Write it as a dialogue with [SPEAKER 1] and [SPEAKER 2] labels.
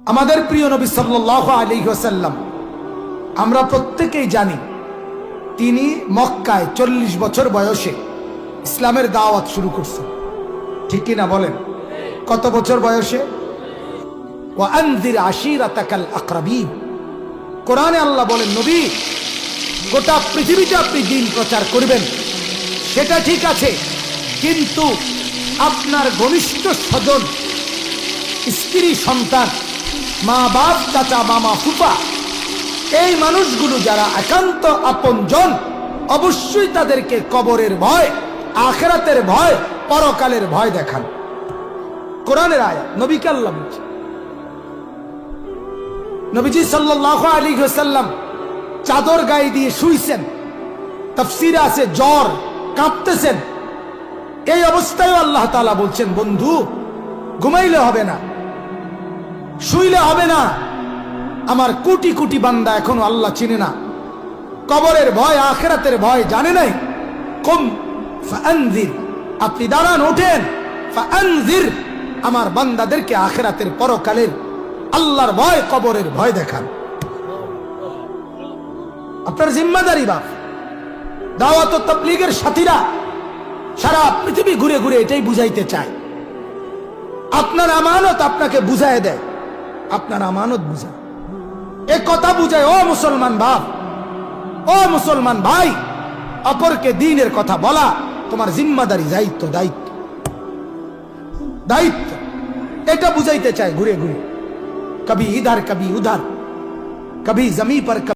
[SPEAKER 1] আমাদের প্রিয় নবী সাল্লাল্লাহু আলাইহি ওয়াসাল্লাম আমরা প্রত্যেকেই জানি তিনি মক্কায় 40 বছর বয়সে ইসলামের দাওয়াত শুরু করছেন, ঠিক কি না বলেন? কত বছর বয়সে? ওয়া আনজির আশিরাতাকাল আকরাবিন। কোরআনে আল্লাহ বলেন, নবী গোটা পৃথিবীতে আপনি দ্বীন প্রচার করবেন, সেটা ঠিক আছে, কিন্তু আপনার ঘনিষ্ঠ স্বজন, স্ত্রী, সন্তান, মা বাপ, চাচা, মামা, ফুফা, এই মানুষগুলো যারা একান্ত আপনজন, অবশ্যই তাদেরকে কবরের ভয়, আখিরাতের ভয়, পরকালের ভয় দেখান। কোরআনের আয়াত, নবীকে আল্লাহ বলছে। নবীজি সাল্লাল্লাহু আলাইহি ওয়াসাল্লাম চাদর গায়ে দিয়ে শুইছেন, তাফসীরে আছে জ্বর, কাঁপতেছেন। এই অবস্থায় আল্লাহ তাআলা বলছেন, বন্ধু ঘুমাইলে হবে না, শুইলে হবে না। আমার কোটি কোটি বান্দা এখনো আল্লাহ চিনে না, কবরের ভয়, আখিরাতের ভয় জানে নাই। কুম ফাআনজির, আপনি দাঁড়ান, ওঠেন, ফাআনজির, আমার বান্দাদেরকে আখিরাতের, পরকালের, আল্লাহর ভয়, কবরের ভয় দেখান। আপনার জিম্মাদারি বাপ। দাওয়াত ও তাবলীগের সাথীরা সারা পৃথিবী ঘুরে ঘুরে এটাই বুঝাইতে চায়। আপনার আমানত আপনাকে বুঝায় দেয়, আপনার আমানত বুঝায়, এ কথা বুঝায়। ও মুসলমান বাপ, ও মুসলমান ভাই, অপরকে দ্বীনের কথা বলা তোমার জিম্মাদারি, দায়িত্ব, দায়িত্ব, দায়িত্ব। এটা বুঝাইতে চায় ঘুরে ঘুরে, কবি ইধার কবি উধার, কবি জমি पर